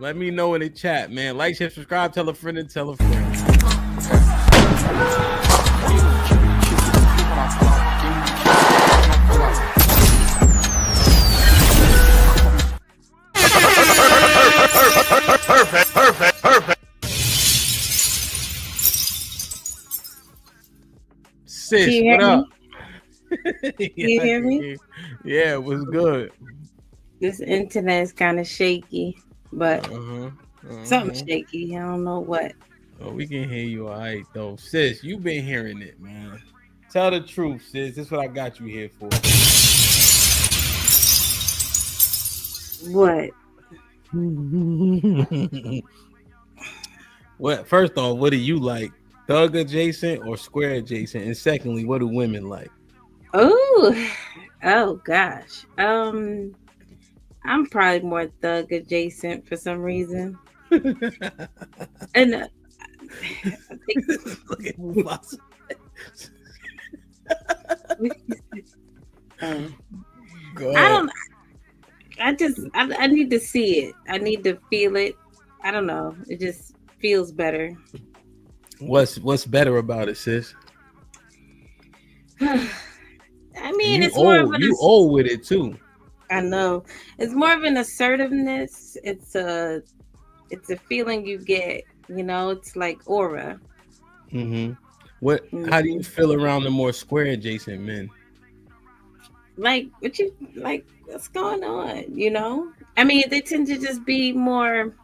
Let me know in the chat, man. Like, share, subscribe, tell a friend, and tell a friend. Perfect. Can Sis, you what hear up? me? Yeah, You I hear can me? hear. Yeah, it was good. This internet is kind of shaky, but Uh-huh. something Uh-huh. shaky. I don't know what. Oh, we can hear you all right, though. Sis, you been hearing it, man. Tell the truth, sis. This is what I got you here for. What? What? First off, what do you like? Thug adjacent or square adjacent? And secondly, what do women like? Oh, oh gosh. I'm probably more thug adjacent for some reason, and I think Look at Mufasa. um, Go I ahead. don't. I need to see it. I need to feel it. I don't know. It just feels better. What's better about it, sis? I And mean, you it's more of old. an. You old with it too. I know it's more of an assertiveness. It's a feeling you get. It's like aura. Mm-hmm. What? How do you Hmm. feel around the more square adjacent men? Like what you like? What's going on? I mean, they tend to just be more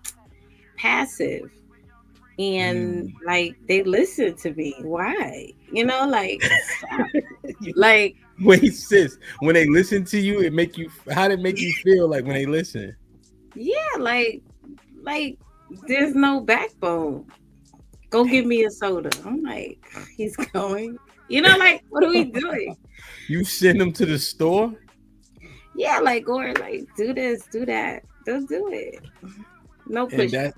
passive and Mm. like they listen to me. Why? Like stop. Like Wait, sis. When they listen to you, it make you. How did it make you feel like when they listen? yeah, like there's no backbone. Go Damn. give me a soda. I'm like, he's going. Like what are we doing? You send them to the store, Yeah, like or like do this, do that. Don't do it. No and pushback.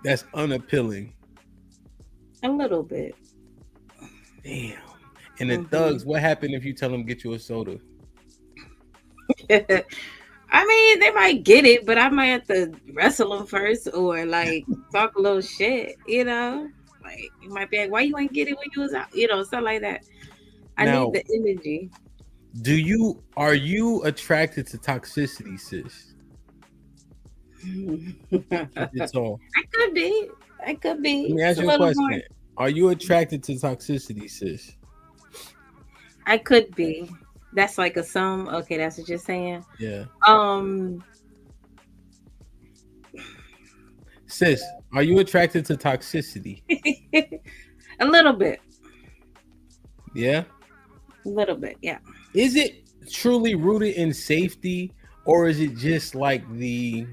that's unappealing. A little bit. Damn. And the Hmm. thugs, what happened if you tell them get you a soda? I mean, they might get it, but I might have to wrestle them first or like talk a little shit. Like you might be like, "Why you ain't get it when you was out?" Something like that. I need Now, the energy. are you attracted to toxicity, sis? Keep it all. I could be. I could Let be. me It's ask a you a little more. question. Are you attracted to toxicity, sis? I could be. That's like a sum. Okay, that's what you're saying. Yeah. Um, Sis, are you attracted to toxicity? a little bit. Yeah. A little bit. Yeah. Is it truly rooted in safety, or is it just like the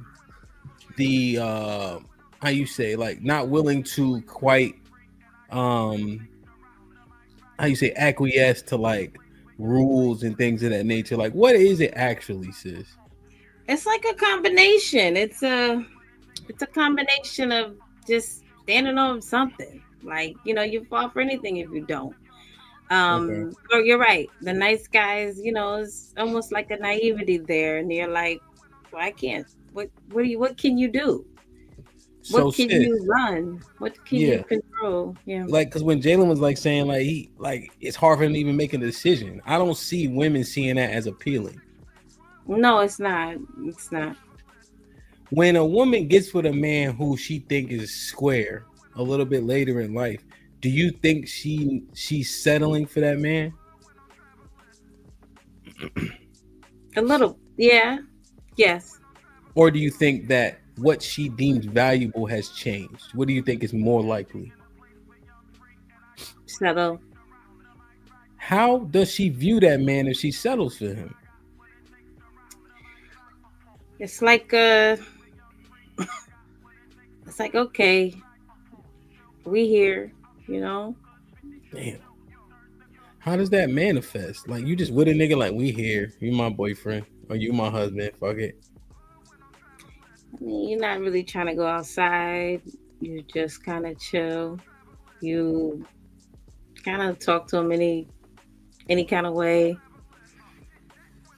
how you say, like, not willing to quite um how you say, acquiesce to like rules and things of that nature? Like, what is it actually, sis? It's like a combination. It's a combination of just standing on something. Like, you fall for anything if you don't. Okay. Or you're right. The nice guys, it's almost like a naivety there. And you're like, well, I can't. What can you do? So, What can sis, you run? What can you yeah, control? Yeah. like, because when Jalen was like saying like it's hard for him to even make a decision. I don't see women seeing that as appealing. No, it's not. It's not. When a woman gets with a man who she think is square a little bit later in life, do you think she's settling for that man, A little. Yeah. Yes. or do you think that what she deems valuable has changed? What do you think is more likely? Settle. How does she view that man if she settles for him? It's like it's like okay, we here, you know. Damn. How does that manifest? Like, you just with a nigga, like, we here, you my boyfriend or you my husband, fuck it. I mean, you're not really trying to go outside. You just kind of chill. You kind of talk to him any kind of way.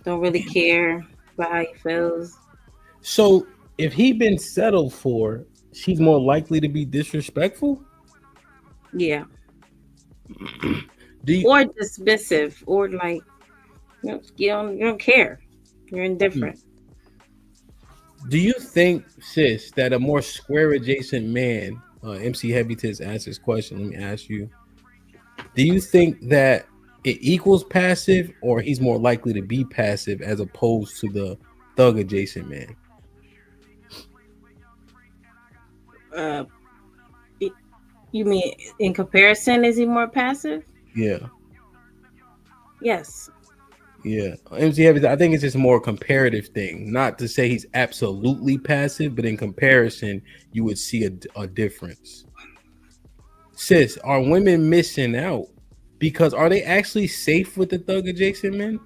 Don't really care about how he feels. So if he been settled for, she's more likely to be disrespectful. Yeah. Do you, Or dismissive, or like, you don't care. You're indifferent. do you think, sis, that a more square adjacent man, MC Heavy Tits asked this question. Let me ask you: do you think that it equals passive, or he's more likely to be passive as opposed to the thug adjacent man? Uh, y- you mean in comparison, is he more passive? Yeah. Yes. Yeah, MC Heavy. I think it's just more comparative thing. Not to say he's absolutely passive, but in comparison, you would see a difference. Sis, are women missing out because are they actually safe with the thug adjacent men?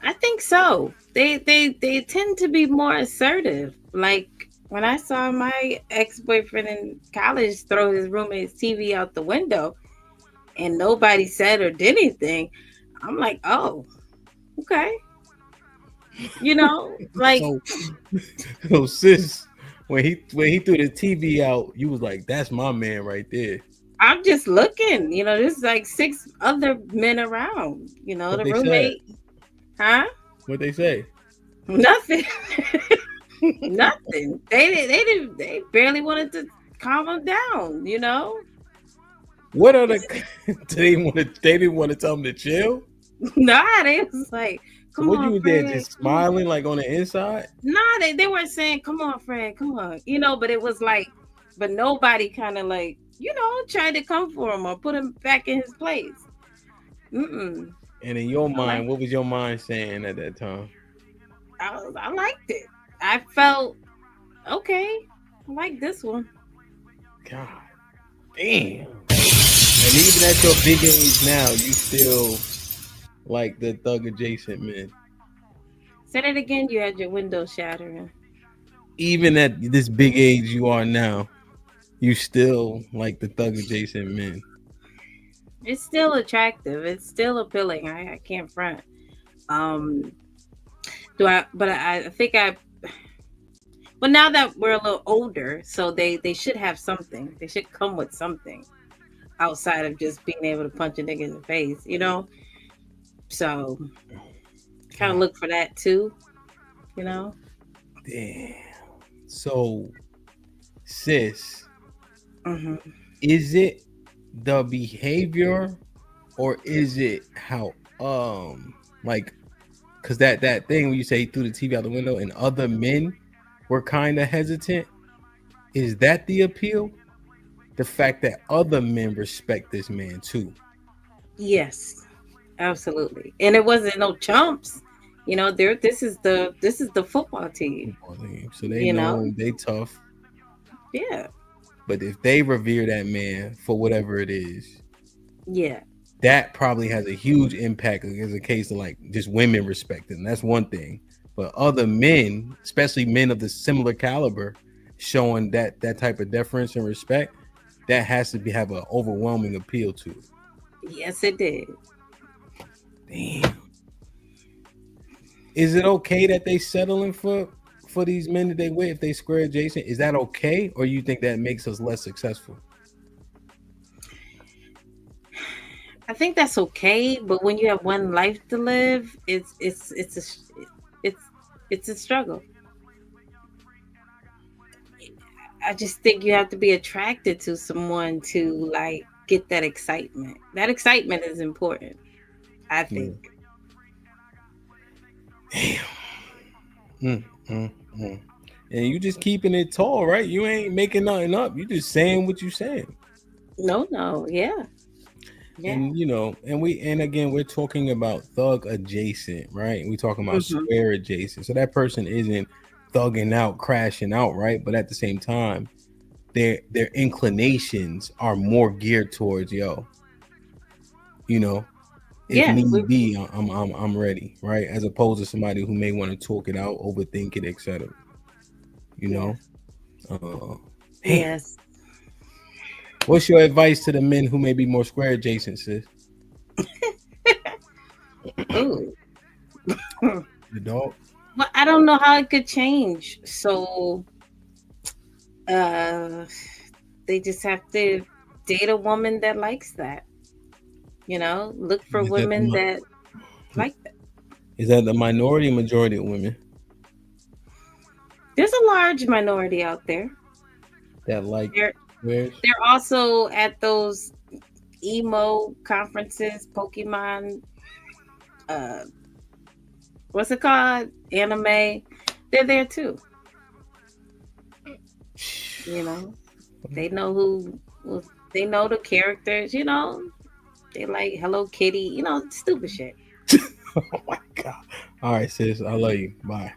I think so. They tend to be more assertive. Like when I saw my ex boyfriend in college throw his roommate's TV out the window, and nobody said or did anything, I'm like, oh, okay. Like So, so sis, when he threw the TV out, you was like, "That's my man right there." I'm just looking. There's like six other men around. What The they said? roommate, huh? What they say? Nothing. Nothing. They barely wanted to calm him down. What are the? They want to. They didn't want to tell him to chill. Nah, they was like, So come what you on, was there Fred. just Come on. smiling like on the inside? Nah, they weren't saying, come on, Fred, come on. But it was like, but nobody kind of like, tried to come for him or put him back in his place. Mm-mm. And in your I like mind, what was your mind saying at that time? I liked it. I felt okay. I like this one. God damn. And even at your big age now, you still like the thug adjacent men. Said it again. You had your window shattering. Even at this big age you are now, you still like the thug adjacent men. It's still attractive. It's still appealing. I can't front. Um, do I? But I think I. Well, now that we're a little older, so they should have something. They should come with something outside of just being able to punch a nigga in the face. So kind of God look for that too. You know. damn. So, sis, Hmm. is it the behavior or is it how like because that thing when you say he threw the TV out the window and other men were kind of hesitant, is that the appeal? The fact that other men respect this man too. Yes, absolutely. And it wasn't no chumps. There. This is the football team. Football team. So they You know. know they tough. Yeah. But if they revere that man for whatever it is, Yeah. that probably has a huge impact as a case of like just women respecting. That's one thing. But other men, especially men of the similar caliber, showing that type of deference and respect, that has to have an overwhelming appeal to it. Yes, it did. Damn. Is it okay that they settling for these men that they with if they square adjacent? Is that okay, or you think that makes us less successful? I think that's okay, but when you have one life to live, it's it's a struggle. I just think you have to be attracted to someone to like get that excitement. That excitement is important, I Yeah. think. Damn. Mm. And you just keeping it tall, right? You ain't making nothing up. You just saying what you saying. No, no, yeah. Yeah. And and again, we're talking about thug adjacent, right? We're talking about Hmm. square adjacent. So that person isn't thugging out, crashing out, right? But at the same time, their inclinations are more geared towards you know, if Yeah. need be, I'm ready, right? As opposed to somebody who may want to talk it out, overthink it, etc. You Yeah. know, uh, damn. Yes. What's your advice to the men who may be more square adjacent, sis? Ooh. The dog. But I don't know how it could change. So uh they just have to date a woman that likes that. Look for Is that women that like that. the minority or majority of women There's a large minority out there. that like They're squares? they're also at those emo conferences, Pokemon, uh what's it called? Anime. They're there too. You know, they know they know the characters. They like Hello Kitty. Stupid shit. Oh my god! All right, sis. I love you. Bye.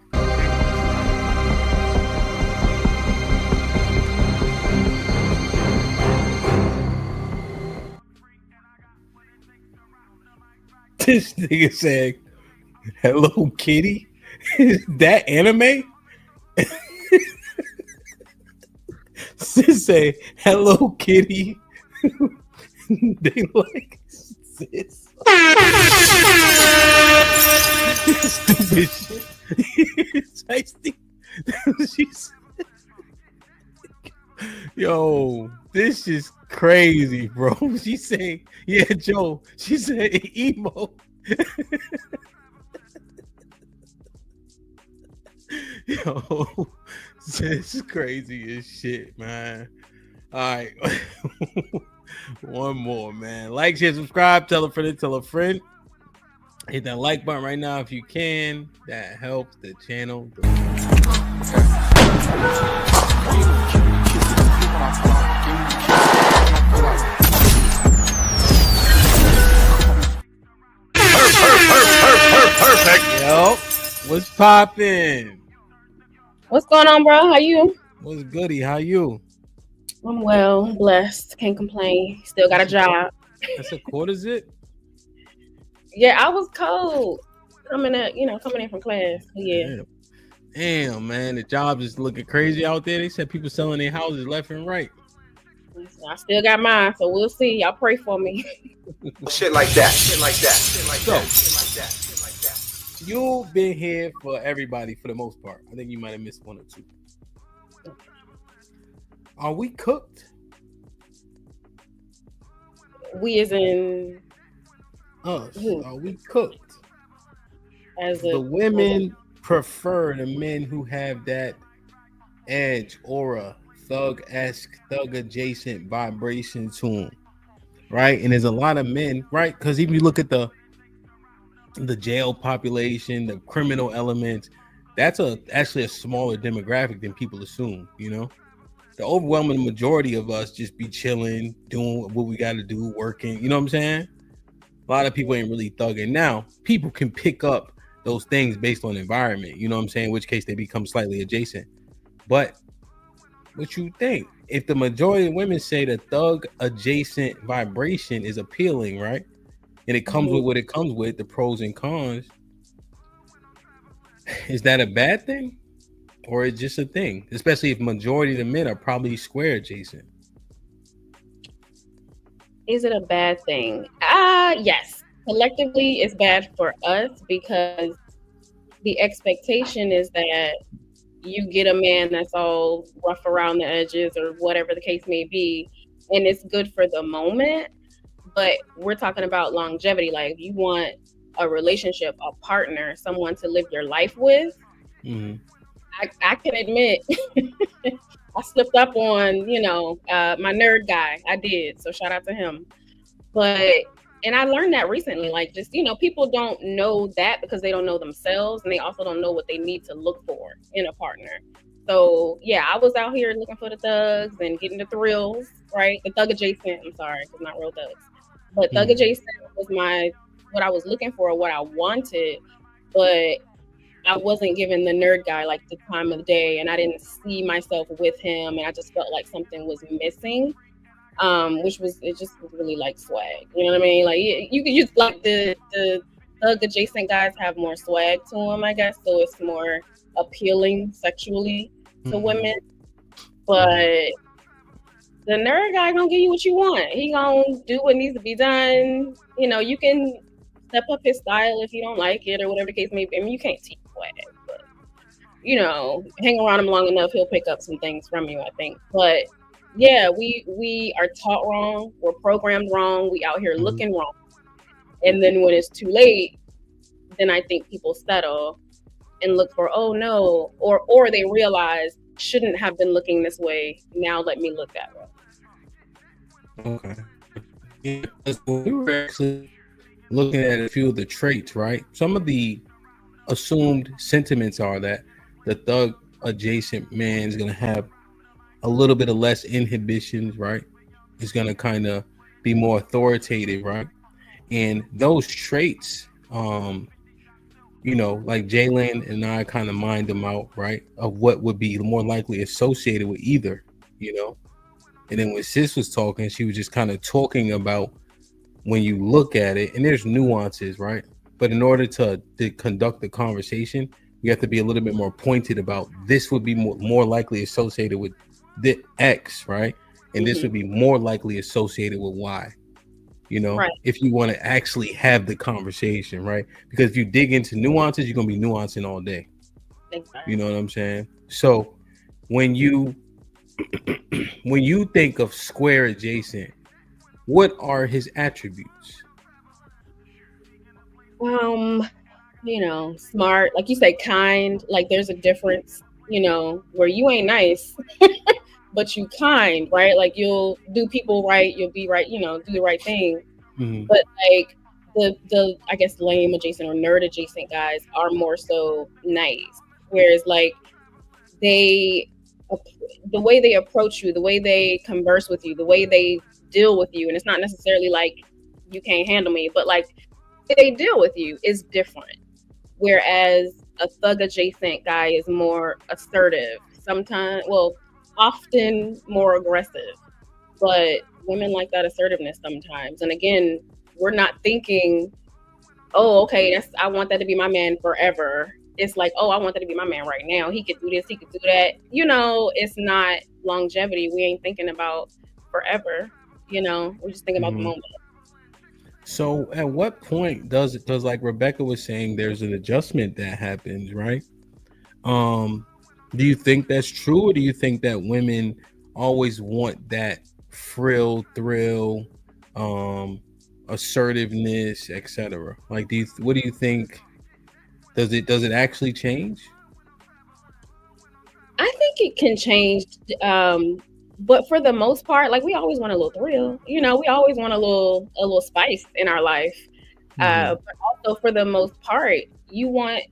This nigga said, "Hello Kitty." Is that anime? Sis say, "Hello Kitty." They like sis. Stupid shit. She's, yo, this is crazy, bro. She saying, yeah, Joe. She said emo. Yo, this is crazy as shit, man. All right. One more, man. Like, share, subscribe, tell a friend, tell a friend. Hit that like button right now if you can. That helps the channel. Perfect. Yo, what's poppin'? What's going on, bro? How you? What's goody? How you? I'm well, blessed. Can't complain. Still got a job. That's a quarter zip? Yeah, I was cold. Coming in from class. Yeah. Damn, man. The jobs is looking crazy out there. They said people selling their houses left and right. I still got mine, so we'll see. Y'all pray for me. Shit like that. Shit like that. Shit like that. Shit like that. Shit like that. You've been here for everybody for the most part. I think you might have missed one or two. Are we cooked? We as in Us. Are we cooked? As the women prefer the men who have that edge, aura, thug-esque, thug-adjacent vibration to them, right? And there's a lot of men, right? Because even you look at the jail population, the criminal elements, that's actually a smaller demographic than people assume. The overwhelming majority of us just be chilling, doing what we got to do, working. You know what I'm saying? A lot of people ain't really thugging. Now, people can pick up those things based on environment. You know what I'm saying? In which case they become slightly adjacent. But what you think? If the majority of women say the thug adjacent vibration is appealing, right? And it comes with what it comes with, the pros and cons. Is that a bad thing? Or it's just a thing? Especially if majority of the men are probably square adjacent. Is it a bad thing? Yes. Collectively, it's bad for us because the expectation is that you get a man that's all rough around the edges or whatever the case may be, and it's good for the moment, but we're talking about longevity. Like, you want a relationship, a partner, someone to live your life with. Mm-hmm. I can admit I slipped up on, my nerd guy. I did. So shout out to him. And I learned that recently, like, just, people don't know that because they don't know themselves, and they also don't know what they need to look for in a partner. So yeah, I was out here looking for the thugs and getting the thrills, right? The thug adjacent, I'm sorry, because not real thugs. But thug adjacent was what I was looking for, what I wanted, but I wasn't giving the nerd guy like the time of the day, and I didn't see myself with him, and I just felt like something was missing. It just was really like swag. You know what I mean? Like, you could just, like, the thug adjacent guys have more swag to them, I guess, so it's more appealing sexually to women. But the nerd guy gonna give you what you want. He gonna do what needs to be done. You can step up his style if you don't like it or whatever the case may be. I mean, you can't teach swag, but hang around him long enough, he'll pick up some things from you, I think. But yeah, we are taught wrong, we're programmed wrong, we out here looking wrong. And then when it's too late, then I think people settle and look for, oh no, or they realize shouldn't have been looking this way. Now let me look that way. Okay. Yeah, we were actually looking at a few of the traits, right? Some of the assumed sentiments are that the thug adjacent man is going to have a little bit of less inhibitions, right? He's going to kind of be more authoritative, right? And those traits, like Jalen and I kind of mined them out, right? Of what would be more likely associated with either, And then when Sis was talking, she was just kind of talking about when you look at it, and there's nuances, right? But in order to conduct the conversation, you have to be a little bit more pointed about this would be more likely associated with the X, right? And this would be more likely associated with Y. Right. If you want to actually have the conversation, right? Because if you dig into nuances, you're gonna be nuancing all day. Exactly. You know what I'm saying? So when you think of square adjacent, what are his attributes? Smart, like you say, kind. Like there's a difference, where you ain't nice, but you kind, right? Like you'll do people right, you'll be right, do the right thing. But like the I guess lame adjacent or nerd adjacent guys are more so nice, whereas like the way they approach you, the way they converse with you, the way they deal with you, and it's not necessarily like you can't handle me, but like they deal with you is different. Whereas a thug adjacent guy is more assertive, often more aggressive. But women like that assertiveness sometimes. And again, we're not thinking, oh, okay, I want that to be my man forever. It's like, oh, I want that to be my man right now. He could do this, he could do that. It's not longevity. We ain't thinking about forever. We're just thinking about the moment. So at what point does like Rebecca was saying, there's an adjustment that happens, right? Do you think that's true, or do you think that women always want that thrill, assertiveness, etc.? Like, what do you think? Does it actually change? I think it can change, but for the most part, like we always want a little thrill. We always want a little spice in our life. But also, for the most part, you want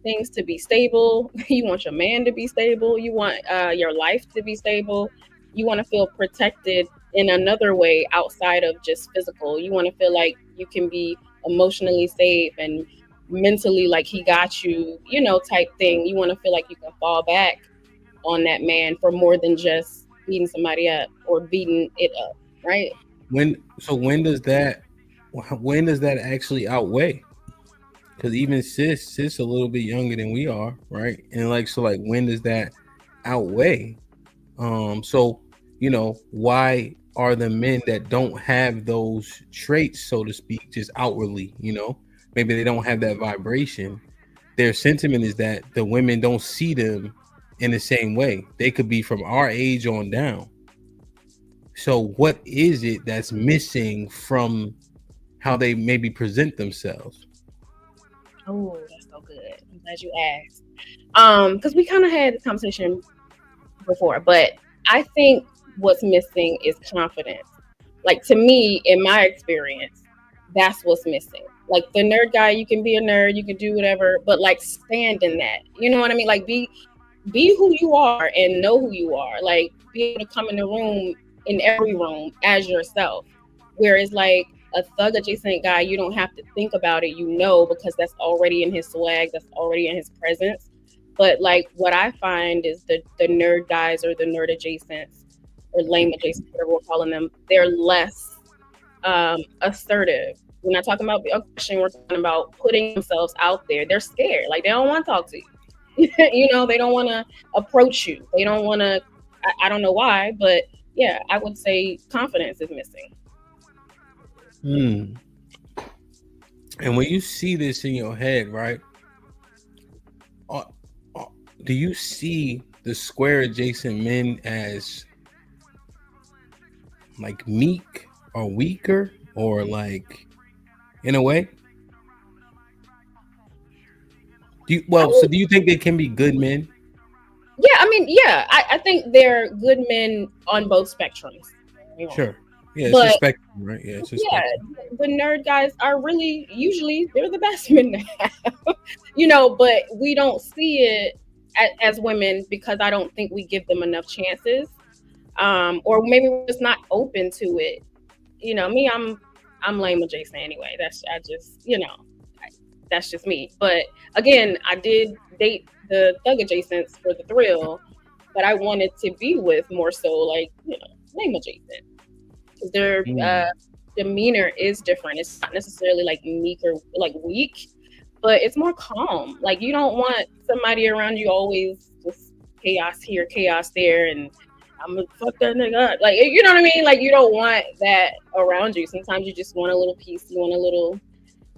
things to be stable. You want your man to be stable. You want your life to be stable. You want to feel protected in another way outside of just physical. You want to feel like you can be emotionally safe and mentally like he got you, type thing. You want to feel like you can fall back on that man for more than just beating somebody up or beating it up, right? When does that actually outweigh? Because even sis a little bit younger than we are, right? And when does that outweigh? Why are the men that don't have those traits, so to speak, just outwardly, maybe they don't have that vibration, their sentiment is that the women don't see them in the same way. They could be from our age on down. So what is it that's missing from how they maybe present themselves? Oh, that's so good. I'm glad you asked. Because we kind of had this conversation before, but I think what's missing is confidence. Like, to me, in my experience, that's what's missing. Like, the nerd guy, you can be a nerd, you can do whatever, but like stand in that. You know what I mean? Like, be who you are and know who you are. Like, be able to come in every room as yourself. Whereas like a thug adjacent guy, you don't have to think about it, because that's already in his swag, that's already in his presence. But like what I find is the nerd guys or the nerd adjacents or lame adjacent, whatever we're calling them, they're less assertive. We're not talking about aggression, we're talking about putting themselves out there. They're scared, like they don't want to talk to you. They don't want to approach you. They don't want to, I don't know why, but yeah, I would say confidence is missing. And when you see this in your head, right? Uh, do you see the square adjacent men as like meek or weaker, or like in a way? So do you think they can be good men? Yeah, I mean, yeah, I think they're good men on both spectrums. Sure. Yeah, it's a spectrum, right? Yeah, it's a spectrum. The nerd guys are really, usually they're the best men to have, but we don't see it as women because I don't think we give them enough chances. Or maybe we're just not open to it. Me, I'm lame adjacent anyway. That's just me. But again, I did date the thug adjacents for the thrill, but I wanted to be with more so like, lame adjacent. Because their demeanor is different. It's not necessarily like meek or like weak, but it's more calm. Like you don't want somebody around you always just chaos here, chaos there, and I'm gonna fuck that nigga up. Like, you know what I mean? Like you don't want that around you. Sometimes you just want a little peace. You want a little,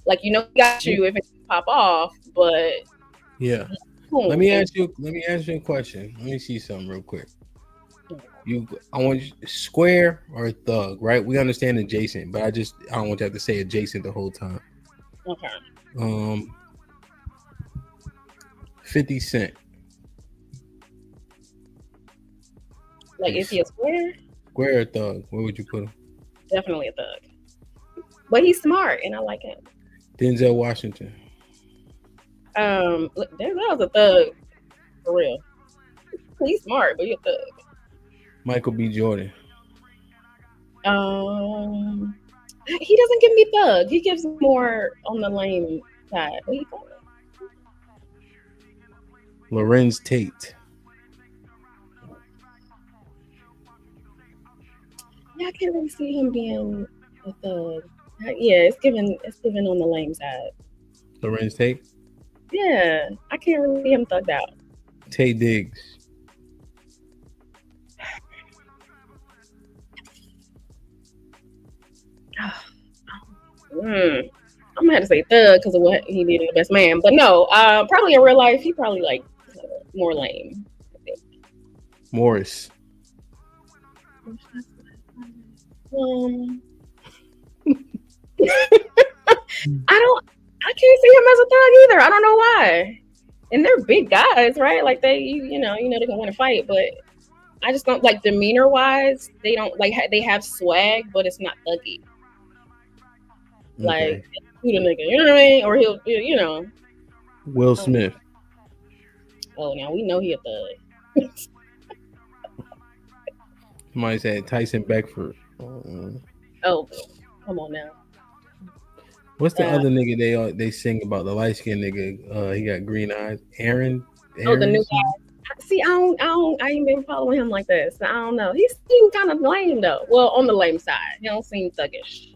like, got you if it pop off, but yeah. Let me ask you a question. Let me see something real quick. I want you square or thug, right? We understand adjacent, but I don't want you to have to say adjacent the whole time. Okay. 50 Cent. Like, is he a square? Square or thug? Where would you put him? Definitely a thug. But he's smart, and I like him. Denzel Washington. Look, Denzel's a thug for real. He's smart, but he's a thug. Michael B. Jordan. He doesn't give me thug. He gives more on the lame side. What you call it? Lorenz Tate. Yeah, I can't really see him being a thug. Yeah, it's given on the lame side. Lorenz Tate? Yeah, I can't really see him thugged out. Tay Diggs. I'm gonna have to say thug because of what he did in The Best Man, but no, probably in real life he probably like more lame. I think. Morris. I can't see him as a thug either. I don't know why. And they're big guys, right? Like they they can win a fight, but I just don't like demeanor wise. They don't like they have swag, but it's not thuggy. Like, shoot a nigga, you know what I mean? Or he'll, Will Smith. Oh, now we know he a thug. Somebody said Tyson Beckford. Oh, come on now. What's the other nigga they sing about? The light skinned nigga. He got green eyes. Aaron. Oh, the new guy. See, I ain't been following him like this. So I don't know. He seemed kind of lame though. Well, on the lame side, he don't seem thuggish.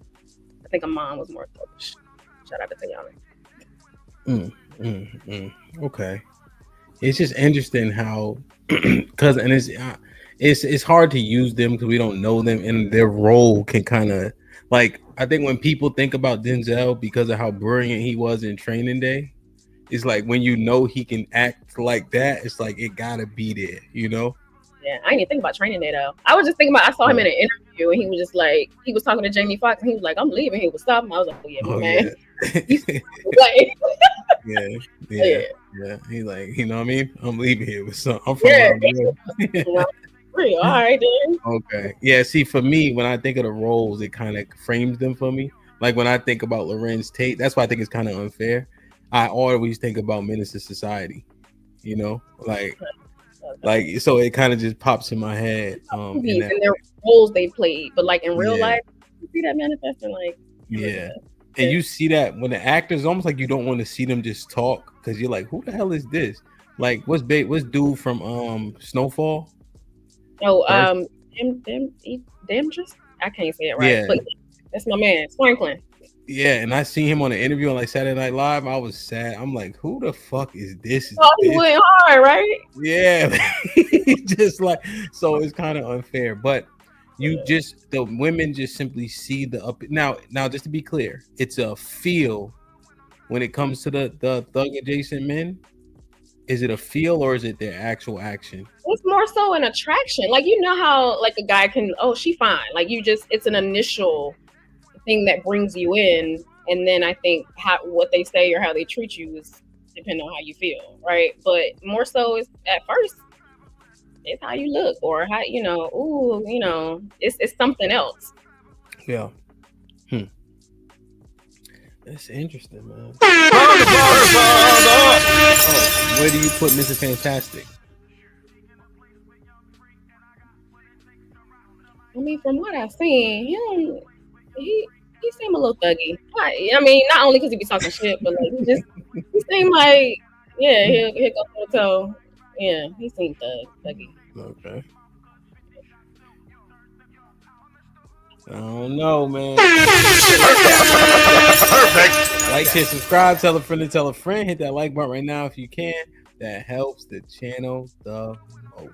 I think Amon was more thuggish. Shout out to Tayana. Okay. It's just interesting how, because it's hard to use them because we don't know them, and their role can kind of like, I think when people think about Denzel because of how brilliant he was in Training Day, it's like when he can act like that, it's like it gotta be there, Yeah, I didn't even think about Training Day though. I was just thinking about, I saw him in an interview and he was just like, he was talking to Jamie Foxx and he was like, I'm leaving. He was stopping. I was like, oh yeah, man. Yeah. He like, you know what I mean? I'm leaving here with something. I'm from real. All right, then. Okay. Yeah, see, for me, when I think of the roles, it kind of frames them for me. Like when I think about Lorenz Tate, that's why I think it's kind of unfair. I always think about Menace to Society, like so it kind of just pops in my head. In their roles they played, but like in real life, you see that manifesting, like and you see that when the actors, almost like you don't want to see them just talk because you're like, who the hell is this? Like, what's dude from Snowfall? Oh, them just, I can't say it right, but that's my man, Franklin. Yeah, and I seen him on an interview on like Saturday Night Live. I was sad. I'm like, who the fuck is this? Oh, he went hard, right? Yeah, just like, so it's kind of unfair. But the women just simply see the up. Now, just to be clear, it's a feel when it comes to the thug adjacent men? Is it a feel or is it their actual action? It's more so an attraction. Like, you know how like a guy can, oh, she fine. Like, you just, it's an initial thing that brings you in, and then I think what they say or how they treat you is depending on how you feel, right? But more so is at first it's how you look or how, you know, ooh, you know, it's something else. Yeah. That's interesting, man. Where do you put Mr. Fantastic? I mean, from what I've seen, he seemed a little thuggy. I mean, not only because he be talking shit, but like he seemed like, yeah, he'll go toe to toe. Yeah, he seemed thuggy. Okay. I don't know, man. Perfect. Like, share, subscribe, tell a friend, hit that like button right now if you can. That helps the channel the most.